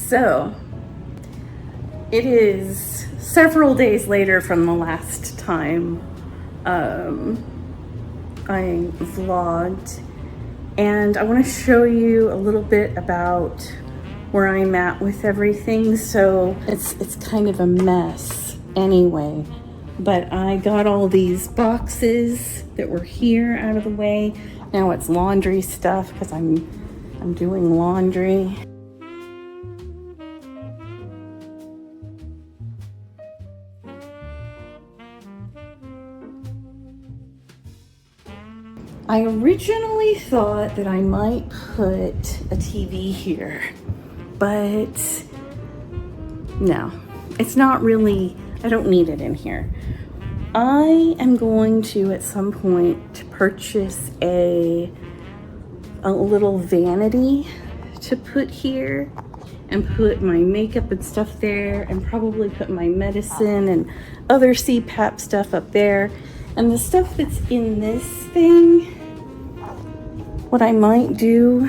So it is several days later from the last time I vlogged, and I want to show you a little bit about where I'm at with everything. So it's kind of a mess anyway, but I got all these boxes that were here out of the way. Now it's laundry stuff because I'm doing laundry. I originally thought that I might put a TV here, but no, it's not really, I don't need it in here. I am going to, at some point, purchase a little vanity to put here and put my makeup and stuff there, and probably put my medicine and other CPAP stuff up there. And the stuff that's in this thing, what I might do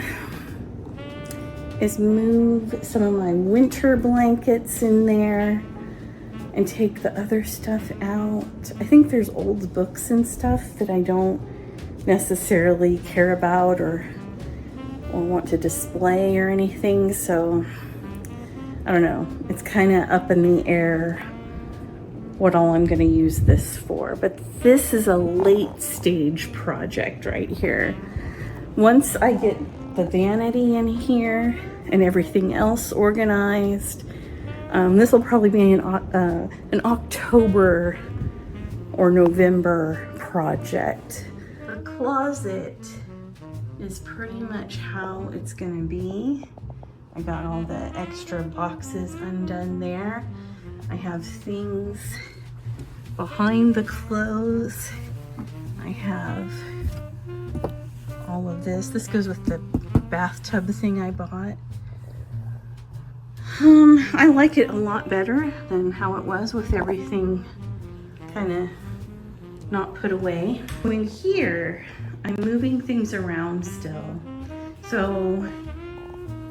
is move some of my winter blankets in there and take the other stuff out. I think there's old books and stuff that I don't necessarily care about or want to display or anything, so I don't know. It's kind of up in the air what all I'm going to use this for, but this is a late stage project right here. Once I get the vanity in here and everything else organized, this will probably be an October or November project. The closet is pretty much how it's gonna be. I got all the extra boxes undone there. I have things behind the clothes. I have all of this. This goes with the bathtub thing I bought. I like it a lot better than how it was with everything kind of not put away. In here, I'm moving things around still. So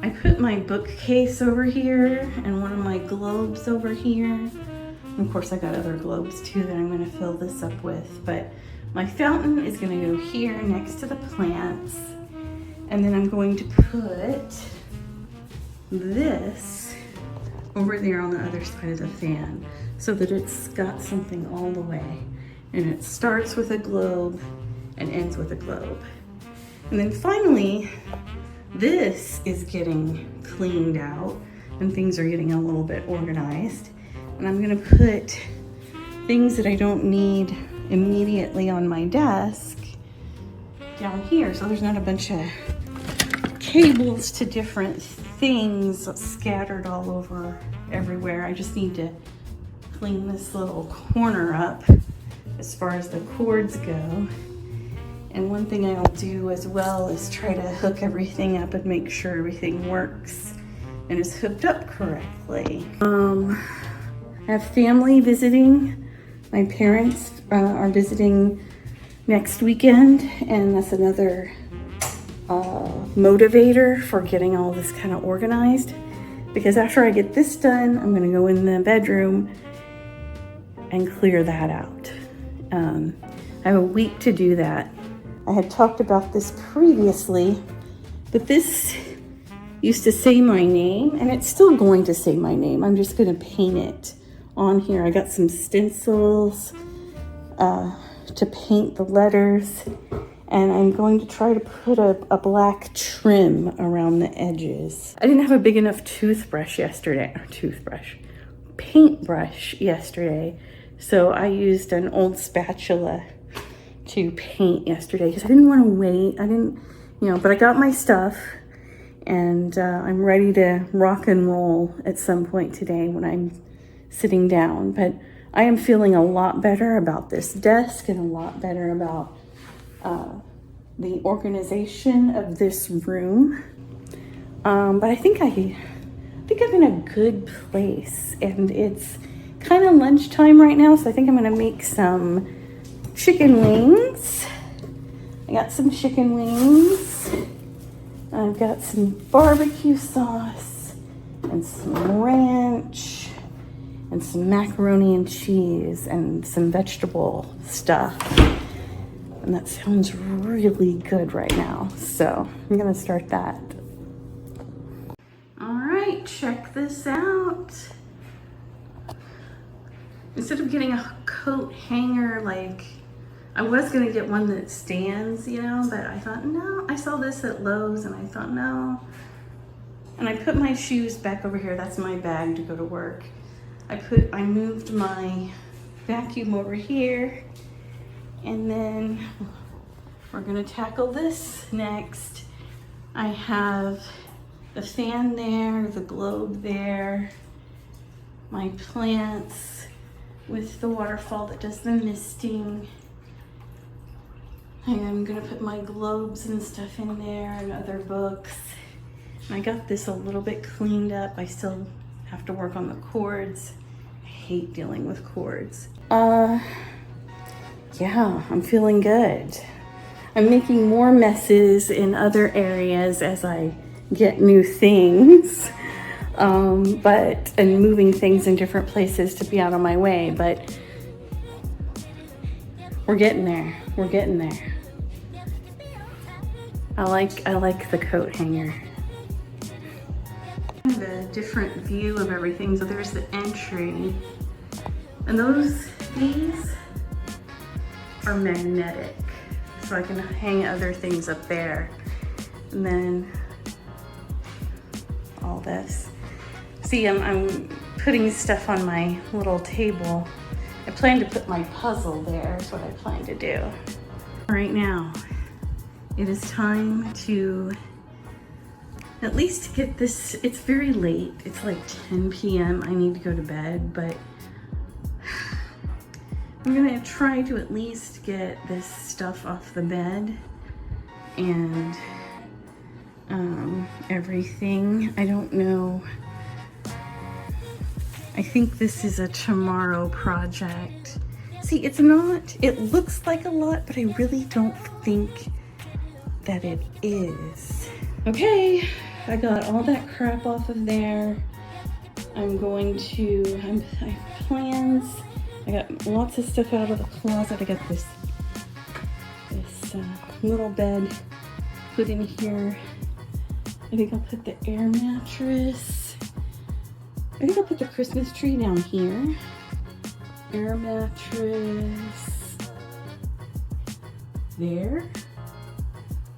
I put my bookcase over here and one of my globes over here. And of course I got other globes too that I'm gonna fill this up with, but my fountain is gonna go here next to the plants. And then I'm going to put this over there on the other side of the fan so that it's got something all the way. And it starts with a globe and ends with a globe. And then finally, this is getting cleaned out and things are getting a little bit organized. And I'm gonna put things that I don't need immediately on my desk down here, so there's not a bunch of cables to different things scattered all over everywhere. I just need to clean this little corner up as far as the cords go. And one thing I'll do as well is try to hook everything up and make sure everything works and is hooked up correctly. I have family visiting. My parents are visiting next weekend, and that's another motivator for getting all this kind of organized. Because after I get this done, I'm gonna go in the bedroom and clear that out. I have a week to do that. I had talked about this previously, but this used to say my name, and it's still going to say my name. I'm just gonna paint it on here. I got some stencils to paint the letters, and I'm going to try to put a black trim around the edges. I didn't have a big enough paintbrush yesterday, so I used an old spatula to paint yesterday because I didn't want to wait. But I got my stuff, and I'm ready to rock and roll at some point today when I'm sitting down. But I am feeling a lot better about this desk and a lot better about the organization of this room. But I think I'm in a good place, and it's kind of lunchtime right now, so I think I'm gonna make some chicken wings. I got some chicken wings. I've got some barbecue sauce, and some ranch and some macaroni and cheese and some vegetable stuff. And that sounds really good right now. So I'm gonna start that. All right, check this out. Instead of getting a coat hanger, like I was gonna get one that stands, you know, but I thought, no, I saw this at Lowe's and I thought, no. And I put my shoes back over here. That's my bag to go to work. I moved my vacuum over here, and then we're gonna tackle this next. I have the fan there, the globe there, my plants with the waterfall that does the misting. And I'm gonna put my globes and stuff in there and other books. And I got this a little bit cleaned up. I still have to work on the cords. I hate dealing with cords. Yeah, I'm feeling good. I'm making more messes in other areas as I get new things. And moving things in different places to be out of my way, but we're getting there. We're getting there. I like the coat hanger. I have a different view of everything. So there's the entry, and these are magnetic, so I can hang other things up there, and then all this. See, I'm putting stuff on my little table. I plan to put my puzzle there, is what I plan to do. Right now, it is time to at least get this. It's very late. It's like 10 p.m. I need to go to bed, but I'm gonna try to at least get this stuff off the bed and everything. I don't know. I think this is a tomorrow project. See, it's not, it looks like a lot, but I really don't think that it is. Okay, I got all that crap off of there. I have plans. I got lots of stuff out of the closet. I got this little bed put in here. I think I'll put the air mattress. I think I'll put the Christmas tree down here. Air mattress there.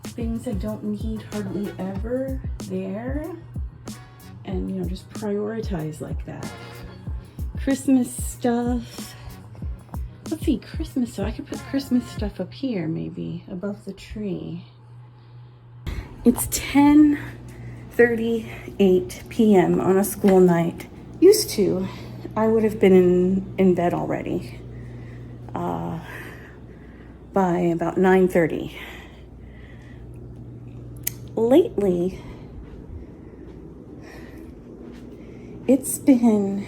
Things I don't need hardly ever there. And, you know, just prioritize like that. Christmas stuff. Let's see, Christmas stuff. I could put Christmas stuff up here, maybe, above the tree. It's 10:38 p.m. on a school night. Used to, I would have been in bed already by about 9:30. Lately, it's been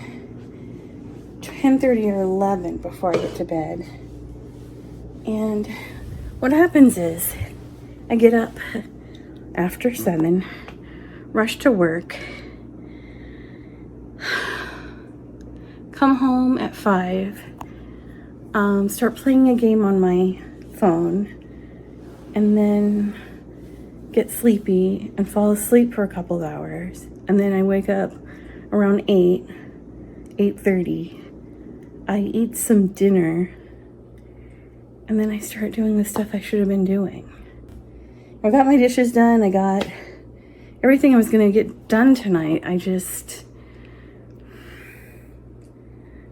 10:30 or 11 before I get to bed. And what happens is I get up after 7, rush to work, come home at 5, start playing a game on my phone, and then get sleepy and fall asleep for a couple of hours. And then I wake up around 8:30. I eat some dinner, and then I start doing the stuff I should have been doing. I got my dishes done. I got everything I was gonna get done tonight. I just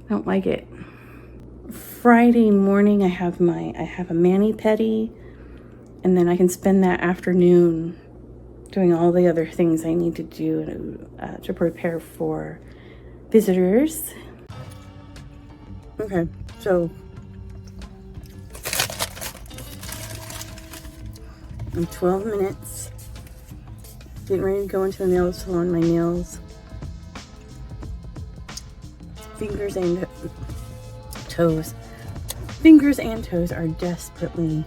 don't like it. Friday morning, I have a mani-pedi, and then I can spend that afternoon doing all the other things I need to do to prepare for visitors. Okay, so in 12 minutes, getting ready to go into the nail salon. My nails, fingers and toes are desperately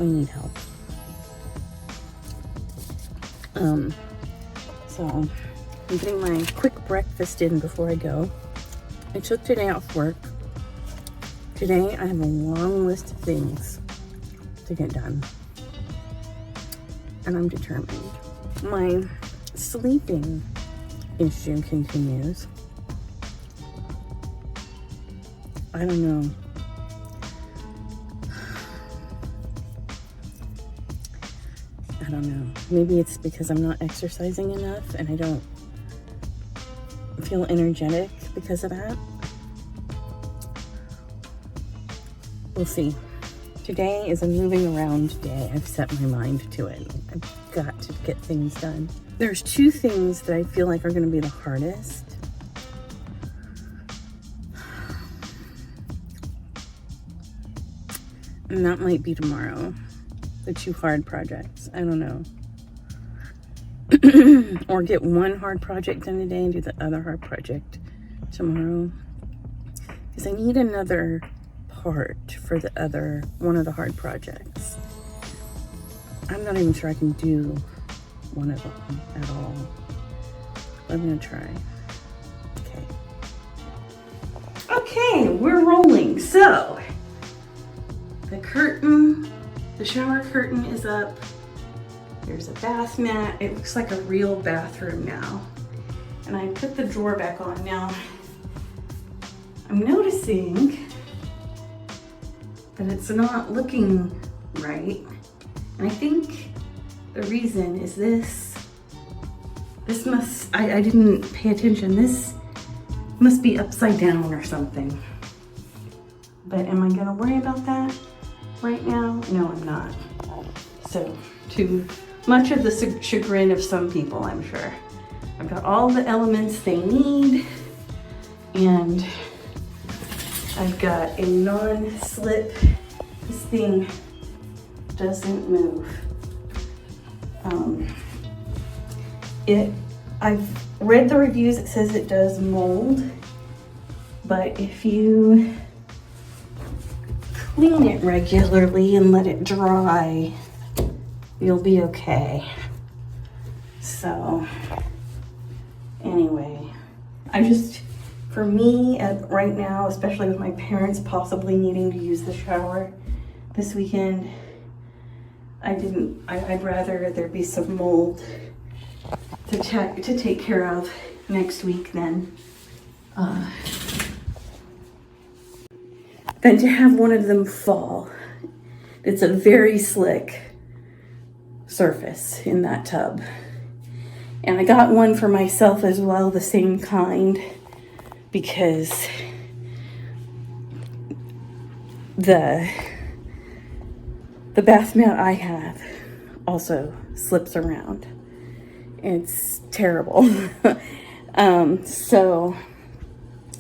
need help. So I'm getting my quick breakfast in before I go. I took today off work. Today I have a long list of things to get done. And I'm determined. My sleeping issue continues. I don't know. I don't know. Maybe it's because I'm not exercising enough and I don't feel energetic because of that. We'll see. Today is a moving around day. I've set my mind to it. I've got to get things done. There's two things that I feel like are going to be the hardest. And that might be tomorrow. The two hard projects. I don't know. Or get one hard project done today and do the other hard project tomorrow. Because I need another part for the other one of the hard projects. I'm not even sure I can do one of them at all. I'm gonna try. Okay, we're rolling. So the curtain, the shower curtain is up. There's a bath mat. It looks like a real bathroom now. And I put the drawer back on. Now, I'm noticing that it's not looking right. And I think the reason is this must, I didn't pay attention. This must be upside down or something. But am I gonna worry about that right now? No, I'm not. So, to much of the chagrin of some people, I'm sure. I've got all the elements they need, and I've got a non-slip. This thing doesn't move. I've read the reviews, it says it does mold, but if you clean it regularly and let it dry, you'll be okay. So anyway, for me right now, especially with my parents possibly needing to use the shower this weekend, I'd rather there be some mold to take care of next week than to have one of them fall. It's a very slick surface in that tub. And I got one for myself as well, the same kind, because the bath mat I have also slips around. It's terrible. So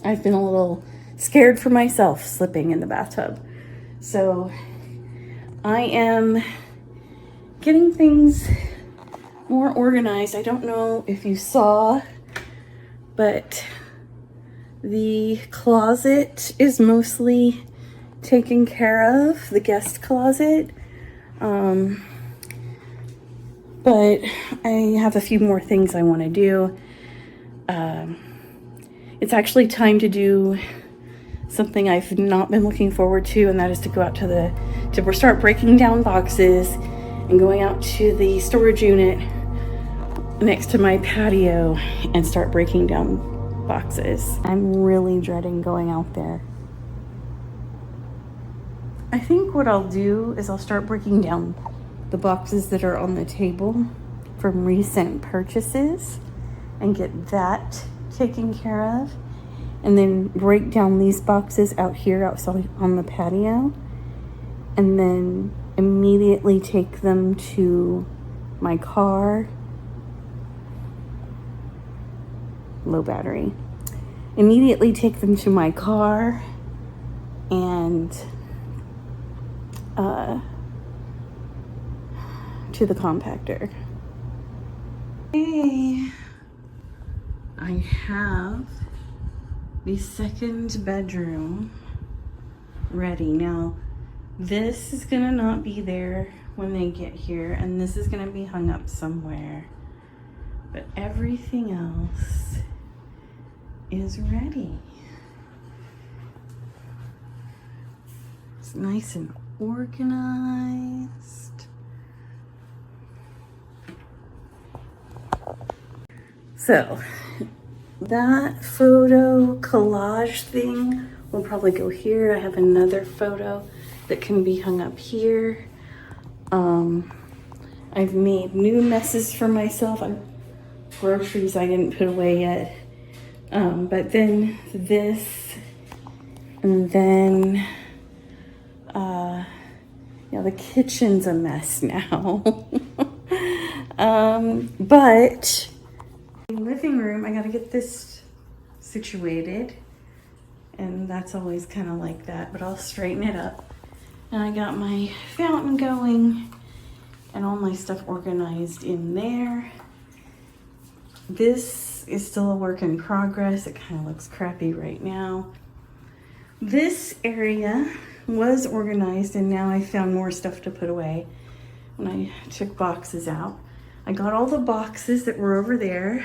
I've been a little scared for myself slipping in the bathtub. So I am getting things more organized. I don't know if you saw, but the closet is mostly taken care of, the guest closet. But I have a few more things I want to do. It's actually time to do something I've not been looking forward to, and that is to go out to start breaking down boxes and going out to the storage unit next to my patio and start breaking down boxes. I'm really dreading going out there. I think what I'll do is I'll start breaking down the boxes that are on the table from recent purchases and get that taken care of, and then break down these boxes out here outside on the patio, and then immediately take them to my car. Low battery. Immediately take them to my car and to the compactor. Hey, I have the second bedroom ready. Now, this is gonna not be there when they get here, and this is gonna be hung up somewhere. but everything else is ready. It's nice and organized. So that photo collage thing will probably go here. I have another photo that can be hung up here. I've made new messes for myself. Groceries I didn't put away yet. But then this, and then, yeah, the kitchen's a mess now. But living room, I gotta get this situated. And that's always kind of like that, but I'll straighten it up. And I got my fountain going and all my stuff organized in there. This is still a work in progress. It kind of looks crappy right now. This area was organized and now I found more stuff to put away when I took boxes out. I got all the boxes that were over there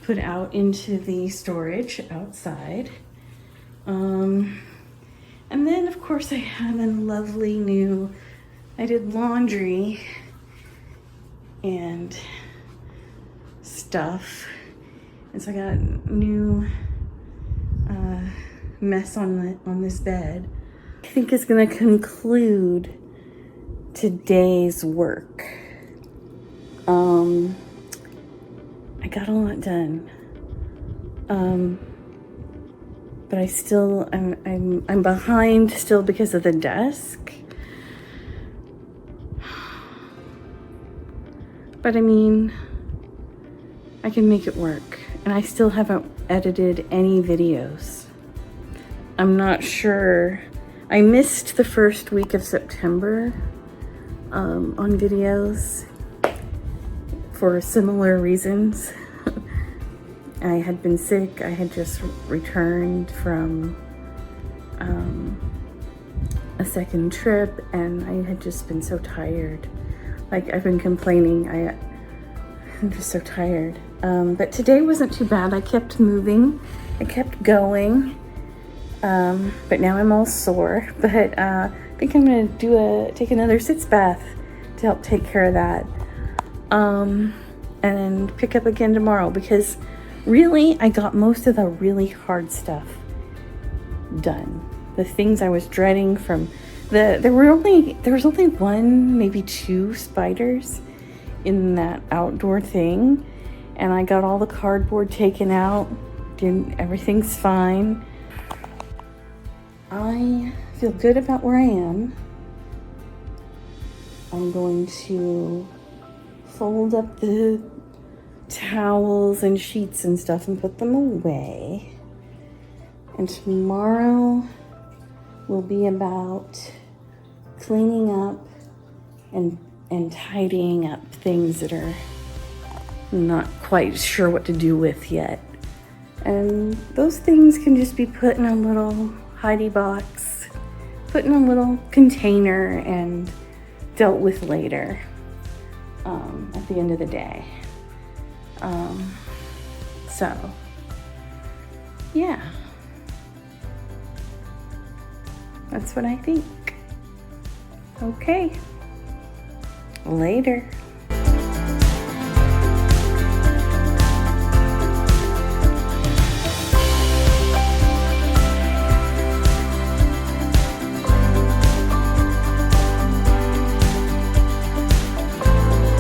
put out into the storage outside. And then of course I have a lovely new, I did laundry and stuff. And so I got a new mess on this bed. I think it's gonna conclude today's work. I got a lot done. But I still, I'm behind still because of the desk. But I mean, I can make it work. And I still haven't edited any videos. I'm not sure. I missed the first week of September on videos for similar reasons. I had been sick. I had just returned from a second trip and I had just been so tired. Like I've been complaining, I'm just so tired. But today wasn't too bad. I kept moving, I kept going. But now I'm all sore. But I think I'm gonna take another sitz bath to help take care of that. And pick up again tomorrow because really, I got most of the really hard stuff done. The things I was dreading from there was only one, maybe two spiders in that outdoor thing. And I got all the cardboard taken out. Everything's fine. I feel good about where I am. I'm going to fold up the towels and sheets and stuff and put them away. And tomorrow will be about cleaning up and tidying up things that are not quite sure what to do with yet. And those things can just be put in a little hidey box, put in a little container and dealt with later at the end of the day. So, yeah, that's what I think. Okay, later.